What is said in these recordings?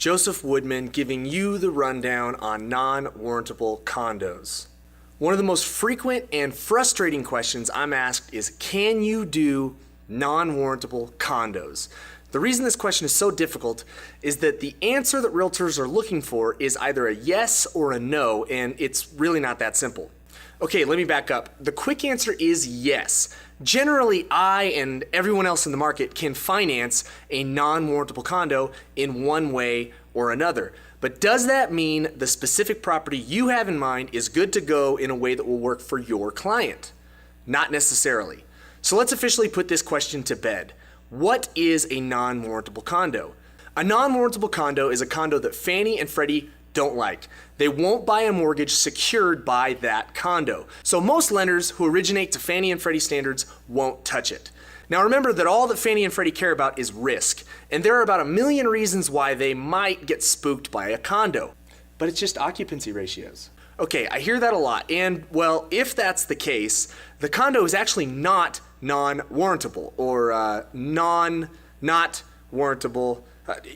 Joseph Woodman giving you the rundown on non-warrantable condos. One of the most frequent and frustrating questions I'm asked is, can you do non-warrantable condos? The reason this question is so difficult is that the answer that realtors are looking for is either a yes or a no, and it's really not that simple. Okay, let me back up. The quick answer is yes. Generally, I and everyone else in the market can finance a non-warrantable condo in one way or another. But does that mean the specific property you have in mind is good to go in a way that will work for your client? Not necessarily. So let's officially put this question to bed. What is a non-warrantable condo? A non-warrantable condo is a condo that Fannie and Freddie don't like. They won't buy a mortgage secured by that condo. So most lenders who originate to Fannie and Freddie standards won't touch it. Now remember that all that Fannie and Freddie care about is risk, and there are about 1 million reasons why they might get spooked by a condo. But it's just occupancy ratios. Okay, I hear that a lot, and well, if that's the case, the condo is actually not non-warrantable, or not warrantable.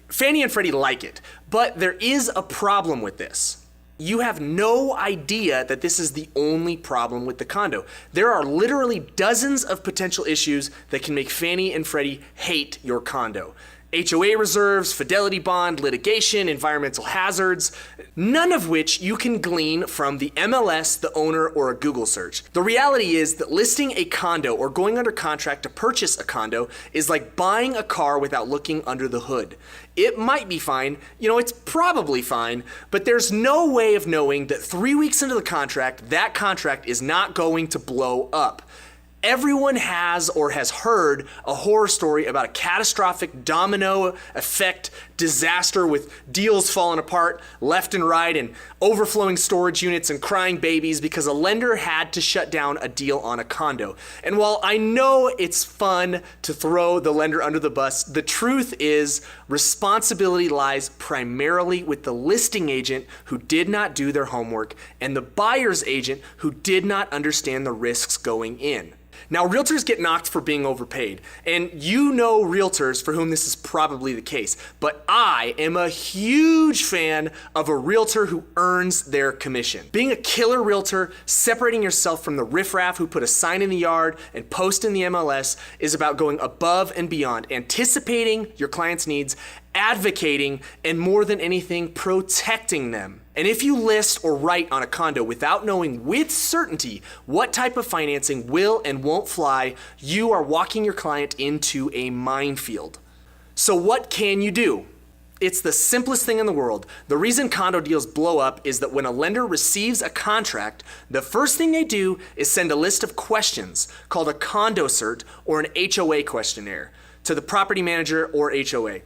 Fannie and Freddie like it, but there is a problem with this. You have no idea that this is the only problem with the condo. There are literally dozens of potential issues that can make Fannie and Freddie hate your condo. HOA reserves, fidelity bond, litigation, environmental hazards, none of which you can glean from the MLS, the owner, or a Google search. The reality is that listing a condo or going under contract to purchase a condo is like buying a car without looking under the hood. It might be fine, it's probably fine, but there's no way of knowing that 3 weeks into the contract, that contract is not going to blow up. Everyone has or has heard a horror story about a catastrophic domino effect disaster with deals falling apart left and right and overflowing storage units and crying babies because a lender had to shut down a deal on a condo. And while I know it's fun to throw the lender under the bus, the truth is responsibility lies primarily with the listing agent who did not do their homework and the buyer's agent who did not understand the risks going in. Now, realtors get knocked for being overpaid, and you know realtors for whom this is probably the case, but I am a huge fan of a realtor who earns their commission. Being a killer realtor, separating yourself from the riffraff who put a sign in the yard and post in the MLS is about going above and beyond, anticipating your client's needs, advocating, and more than anything, protecting them. And if you list or write on a condo without knowing with certainty what type of financing will and won't fly, you are walking your client into a minefield. So what can you do? It's the simplest thing in the world. The reason condo deals blow up is that when a lender receives a contract, the first thing they do is send a list of questions called a condo cert or an HOA questionnaire to the property manager or HOA.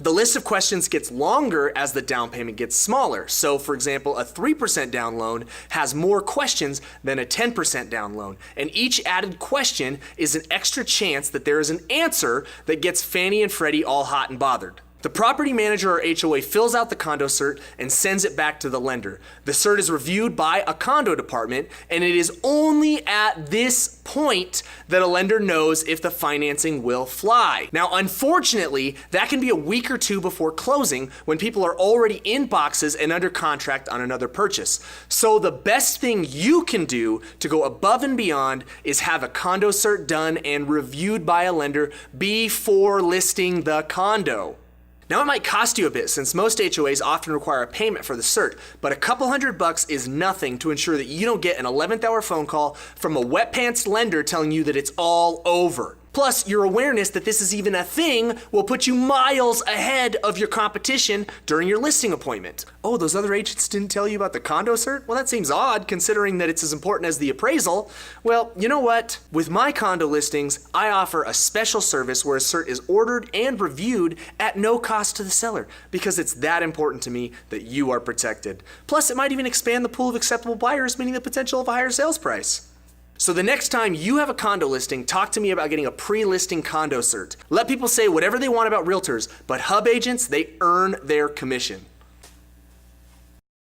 The list of questions gets longer as the down payment gets smaller. So for example, a 3% down loan has more questions than a 10% down loan. And each added question is an extra chance that there is an answer that gets Fannie and Freddie all hot and bothered. The property manager or HOA fills out the condo cert and sends it back to the lender. The cert is reviewed by a condo department, and it is only at this point that a lender knows if the financing will fly. Now, unfortunately, that can be a week or two before closing when people are already in boxes and under contract on another purchase. So the best thing you can do to go above and beyond is have a condo cert done and reviewed by a lender before listing the condo. Now it might cost you a bit since most HOAs often require a payment for the cert, but a couple $100 is nothing to ensure that you don't get an 11th hour phone call from a wet pants lender telling you that it's all over. Plus, your awareness that this is even a thing will put you miles ahead of your competition during your listing appointment. Oh, those other agents didn't tell you about the condo cert? Well, that seems odd considering that it's as important as the appraisal. Well, you know what? With my condo listings, I offer a special service where a cert is ordered and reviewed at no cost to the seller because it's that important to me that you are protected. Plus, it might even expand the pool of acceptable buyers, meaning the potential of a higher sales price. So the next time you have a condo listing, talk to me about getting a pre-listing condo cert. Let people say whatever they want about realtors, but hub agents, they earn their commission.